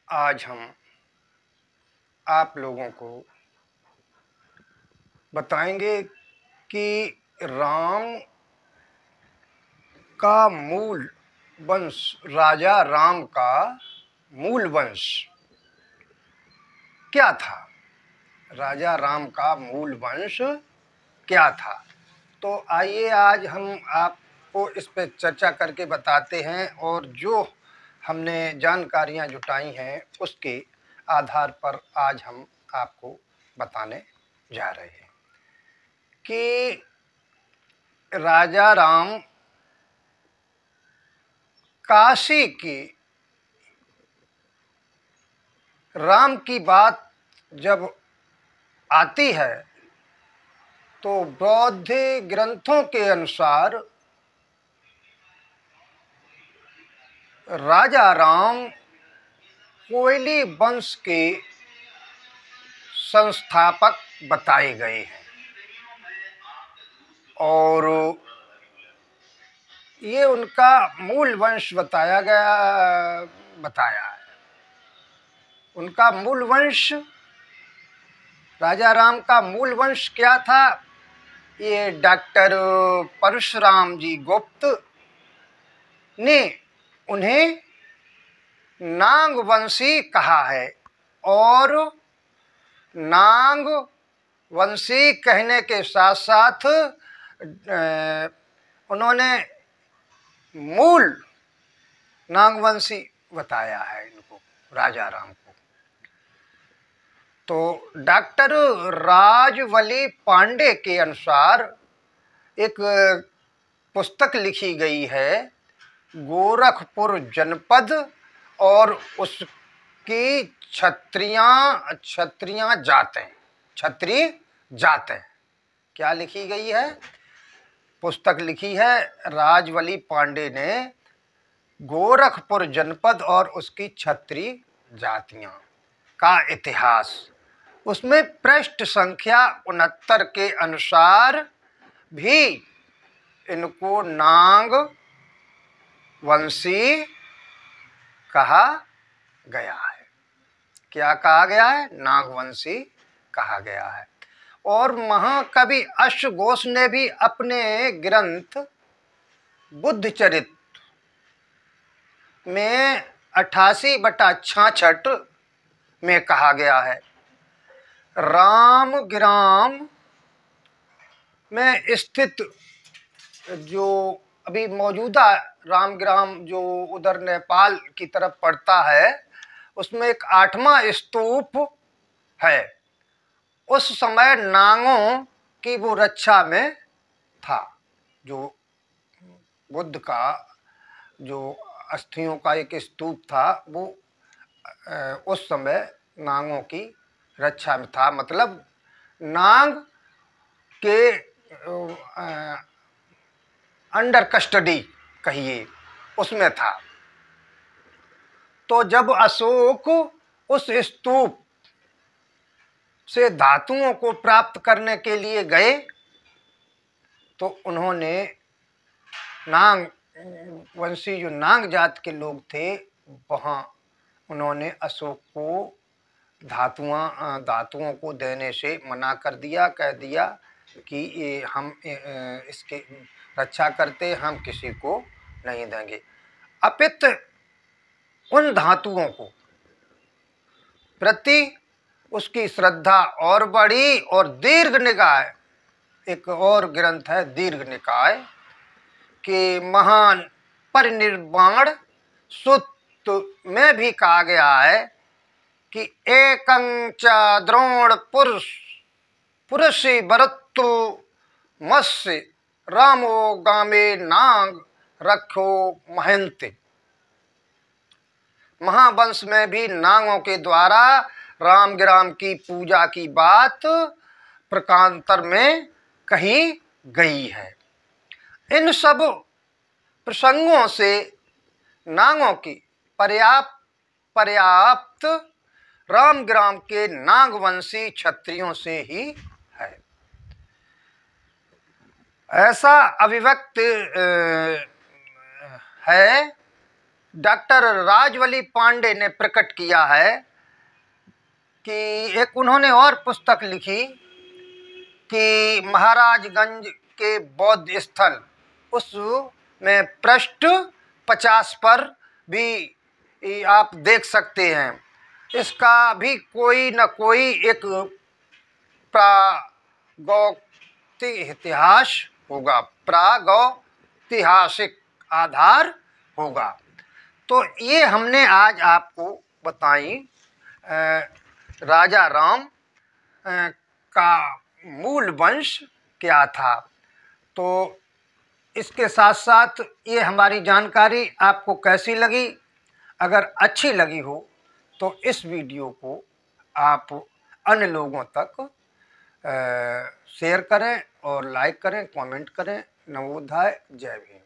आज हम आप लोगों को बताएंगे कि राम का मूल वंश, राजा राम का मूल वंश क्या था। राजा राम का मूल वंश क्या था। तो आइए आज हम आपको इस पे चर्चा करके बताते हैं, और जो हमने जानकारियां जुटाई हैं उसके आधार पर आज हम आपको बताने जा रहे हैं कि राजा राम काशी की राम की बात जब आती है तो बौद्ध ग्रंथों के अनुसार राजा राम कोयली वंश के संस्थापक बताए गए हैं, और ये उनका मूल वंश बताया है। उनका मूल वंश, राजा राम का मूल वंश क्या था, ये डॉक्टर परशुराम जी गुप्त ने उन्हें नाग वंशी कहा है। और नाग वंशी कहने के साथ साथ उन्होंने मूल नागवंशी बताया है इनको, राजा राम को। तो डॉक्टर राजवली पांडे के अनुसार एक पुस्तक लिखी गई है, गोरखपुर जनपद और उसकी क्षत्रिय जातें। क्या लिखी गई है? पुस्तक लिखी है राजवली पांडे ने, गोरखपुर जनपद और उसकी क्षत्रिय जातियां का इतिहास। उसमें पृष्ठ संख्या 69 के अनुसार भी इनको नाग वंशी कहा गया है। क्या कहा गया है? नागवंशी कहा गया है। और महाकवि अश्वघोष ने भी अपने ग्रंथ बुद्धचरित में 88/66 में कहा गया है, रामग्राम में स्थित जो अभी मौजूदा रामग्राम जो उधर नेपाल की तरफ पड़ता है, उसमें एक 8वां स्तूप है। उस समय नागों की वो रक्षा में था। जो बुद्ध का जो अस्थियों का एक स्तूप था, वो उस समय नागों की रक्षा में था। मतलब नाग के अंडर कस्टडी कहिए, उसमें था। तो जब अशोक उस स्तूप से धातुओं को प्राप्त करने के लिए गए तो उन्होंने नाग वंशी जो नाग जात के लोग थे, वहाँ उन्होंने अशोक को धातुओं को देने से मना कर दिया। कह दिया कि ये हम इसके रक्षा करते, हम किसी को नहीं देंगे। अपितु उन धातुओं को प्रति उसकी श्रद्धा और बढ़ी, और दीर्घ निकाय, एक और ग्रंथ है दीर्घ निकाय के महान परिनिर्वाण सूत्र में भी कहा गया है कि एकं च द्रोण पुरुषि वरत्तु मत्स्य रामो गामे नाग रखो महंति। महावंश में भी नागों के द्वारा रामग्राम की पूजा की बात प्रकांतर में कही गई है। इन सब प्रसंगों से नागों की पर्याप्त रामग्राम के नागवंशी क्षत्रियों से ही है। ऐसा अभिव्यक्त है डॉक्टर राजवली पांडे ने प्रकट किया है कि एक उन्होंने और पुस्तक लिखी कि महाराजगंज के बौद्ध स्थल, उसमें पृष्ठ 50 पर भी आप देख सकते हैं। इसका भी कोई न कोई एक प्रागैतिहासिक इतिहास होगा, प्रागैतिहासिक आधार होगा। तो ये हमने आज आपको बताई राजा राम का मूल वंश क्या था। तो इसके साथ साथ ये हमारी जानकारी आपको कैसी लगी? अगर अच्छी लगी हो तो इस वीडियो को आप अन्य लोगों तक शेयर करें और लाइक करें, कमेंट करें। नमो बुद्धाय, जय भीम।